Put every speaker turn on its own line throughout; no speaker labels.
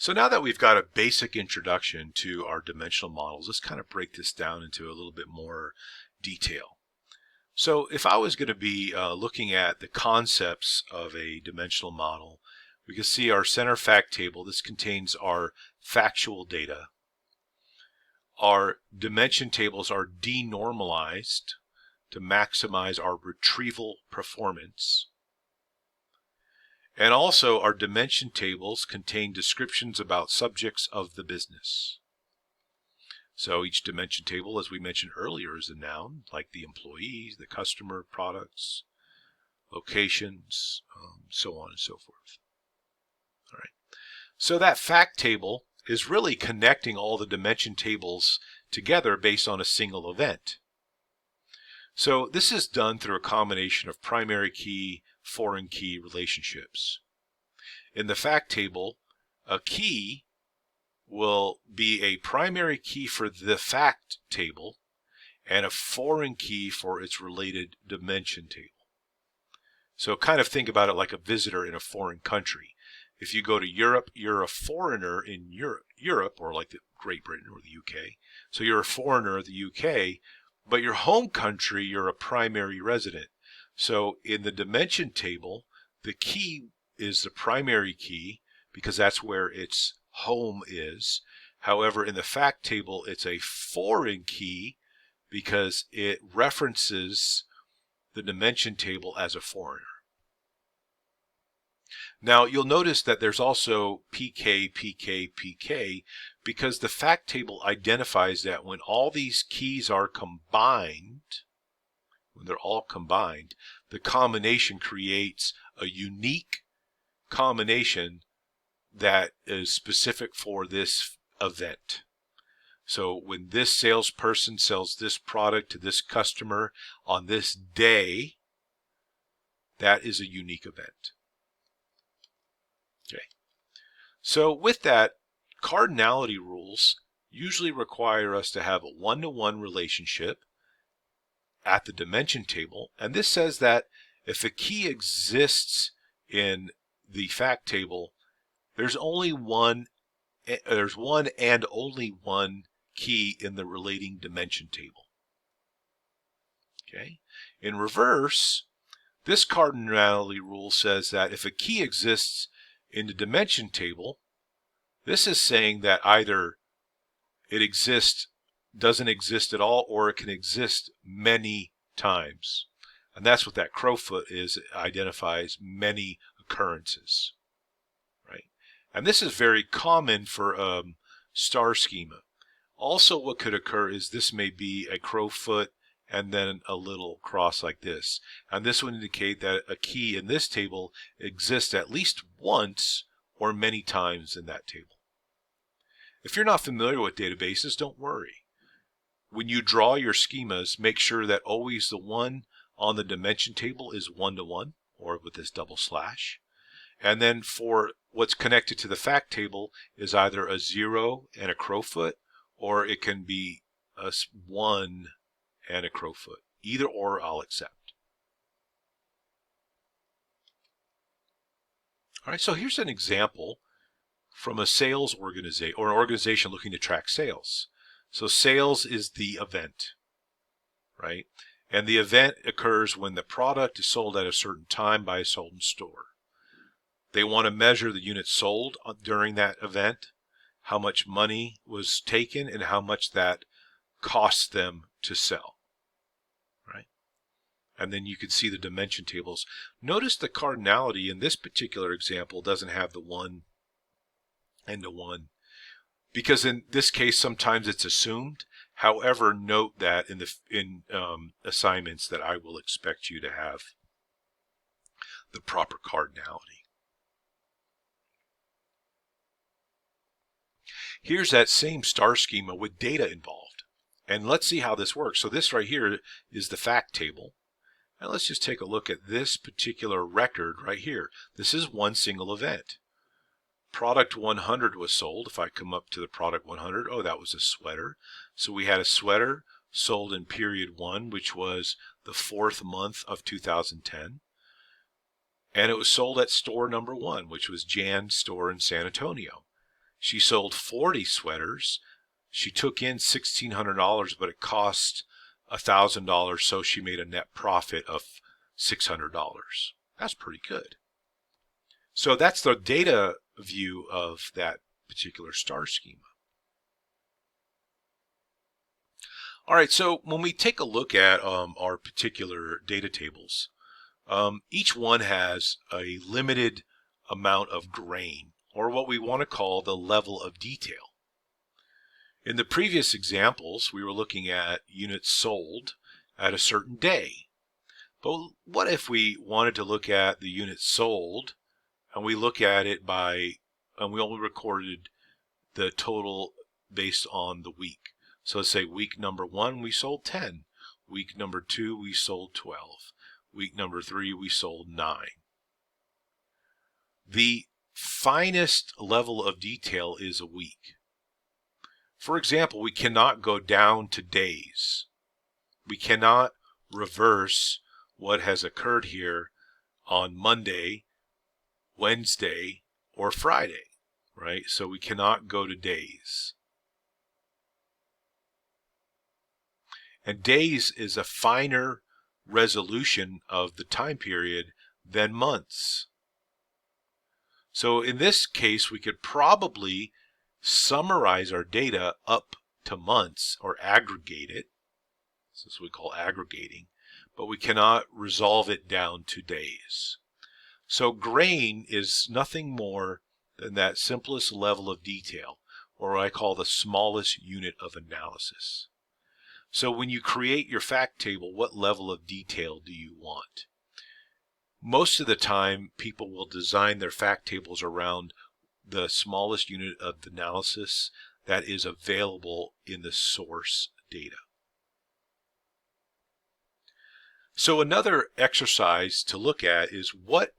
So now that we've got a basic introduction to our dimensional models, let's kind of break this down into a little bit more detail. So if I was going to be looking at the concepts of a dimensional model, we can see our center fact table. This contains our factual data. Our dimension tables are denormalized to maximize our retrieval performance. And also our dimension tables contain descriptions about subjects of the business. So each dimension table, as we mentioned earlier, is a noun, like the employees, the customer, products, locations, so on and so forth. All right. So that fact table is really connecting all the dimension tables together based on a single event. So this is done through a combination of primary key, foreign key relationships. In the fact table, a key will be a primary key for the fact table and a foreign key for its related dimension table. So kind of think about it like a visitor in a foreign country. If you go to Europe, you're a foreigner in Europe, or like the Great Britain or the UK. So you're a foreigner of the UK, but your home country, you're a primary resident. So in the dimension table, the key is the primary key because that's where its home is. However, in the fact table, it's a foreign key because it references the dimension table as a foreigner. Now, you'll notice that there's also PK, PK, PK, because the fact table identifies that when all these keys are combined, when they're all combined, the combination creates a unique combination that is specific for this event. So when this salesperson sells this product to this customer on this day, that is a unique event. Okay. So with that, cardinality rules usually require us to have a one-to-one relationship at the dimension table, and this says that if a key exists in the fact table, there's one and only one key in the relating dimension table. Okay. In reverse, this cardinality rule says that if a key exists in the dimension table, this is saying that either it doesn't exist at all, or it can exist many times. And that's what that crowfoot is. It identifies many occurrences. Right? And this is very common for star schema. Also, what could occur is this may be a crowfoot and then a little cross like this. And this would indicate that a key in this table exists at least once or many times in that table. If you're not familiar with databases, don't worry. When you draw your schemas, make sure that always the one on the dimension table is one-to-one, or with this double slash. And then for what's connected to the fact table is either a 0 and a crowfoot, or it can be a 1 and a crowfoot. Either or I'll accept. All right, so here's an example from a sales organization or an organization looking to track sales. So sales is the event, right? And the event occurs when the product is sold at a certain time by a certain store. They want to measure the units sold during that event, how much money was taken, and how much that costs them to sell, right? And then you can see the dimension tables. Notice the cardinality in this particular example doesn't have the 1 and the 1, because in this case sometimes it's assumed. However, note that in assignments that I will expect you to have the proper cardinality. Here's that same star schema with data involved. And let's see how this works. So this right here is the fact table. And let's just take a look at this particular record right here. This is one single event. Product 100 was sold. If I come up to the product 100, oh, that was a sweater. So we had a sweater sold in period 1, which was the 4th month of 2010. And it was sold at store number 1, which was Jan's store in San Antonio. She sold 40 sweaters. She took in $1,600, but it cost $1,000, so she made a net profit of $600. That's pretty good. So that's the data view of that particular star schema. All right, so when we take a look at our particular data tables, each one has a limited amount of grain, or what we want to call the level of detail. In the previous examples, we were looking at units sold at a certain day. But what if we wanted to look at the units sold and we look at it and we only recorded the total based on the week? So let's say week number 1, we sold 10. Week number 2, we sold 12. Week number 3, we sold 9. The finest level of detail is a week. For example, we cannot go down to days. We cannot reverse what has occurred here on Monday, Wednesday, or Friday, right? So we cannot go to days. And days is a finer resolution of the time period than months. So in this case, we could probably summarize our data up to months or aggregate it. This is what we call aggregating, but we cannot resolve it down to days. So grain is nothing more than that simplest level of detail, or what I call the smallest unit of analysis. So when you create your fact table, what level of detail do you want? Most of the time, people will design their fact tables around the smallest unit of analysis that is available in the source data. So another exercise to look at is what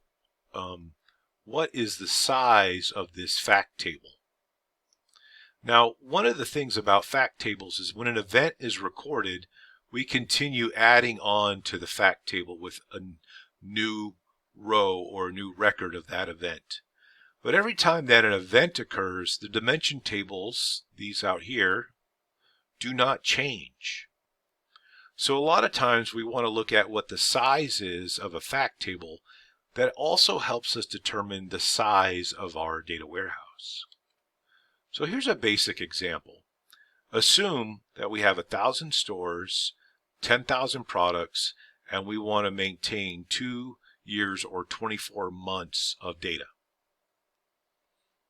is the size of this fact table? Now, one of the things about fact tables is when an event is recorded, we continue adding on to the fact table with a new row or a new record of that event. But every time that an event occurs, the dimension tables, these out here, do not change. So a lot of times we want to look at what the size is of a fact table. That also helps us determine the size of our data warehouse. So here's a basic example. Assume that we have 1,000 stores, 10,000 products, and we want to maintain 2 years or 24 months of data.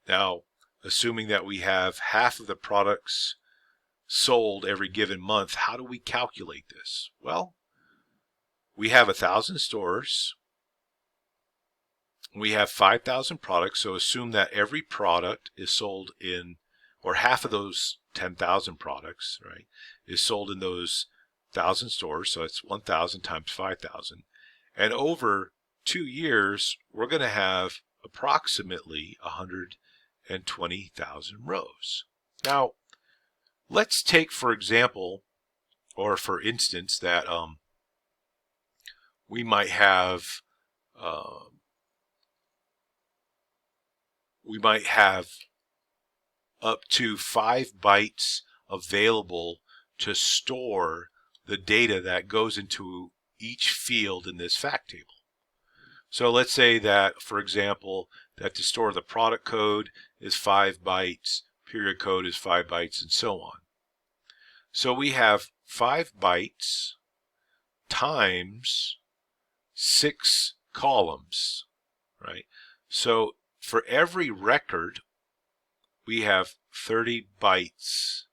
Now, assuming that we have half of the products sold every given month, how do we calculate this? Well, we have 1,000 stores. We have 5,000 products, so assume that every product is sold in, or half of those 10,000 products, right, is sold in those 1,000 stores, so it's 1,000 times 5,000. And over 2 years, we're going to have approximately 120,000 rows. Now, let's take, for example, or for instance, that we might have up to 5 bytes available to store the data that goes into each field in this fact table. So let's say that, for example, that to store the product code is 5 bytes, period code is 5 bytes, and so on. So we have 5 bytes times 6 columns, right? So for every record, we have 30 bytes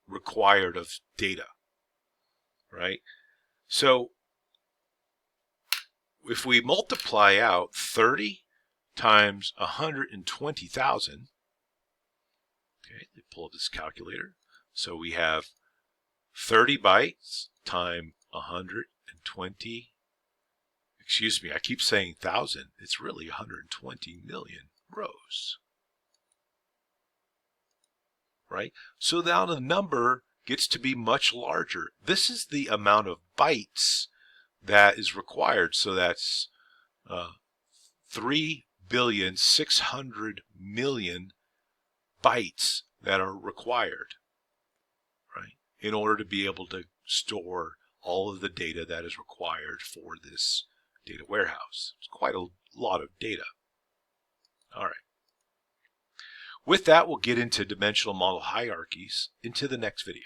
required of data, right? So if we multiply out 30 times 120,000, okay, they pull this calculator. So we have 30 bytes times 120. Excuse me, I keep saying 1,000. It's really 120 million rows. Right? So now the number gets to be much larger. This is the amount of bytes that is required. So that's 3,600,000,000 bytes that are required, right, in order to be able to store all of the data that is required for this data warehouse. It's quite a lot of data. All right. With that, we'll get into dimensional model hierarchies into the next video.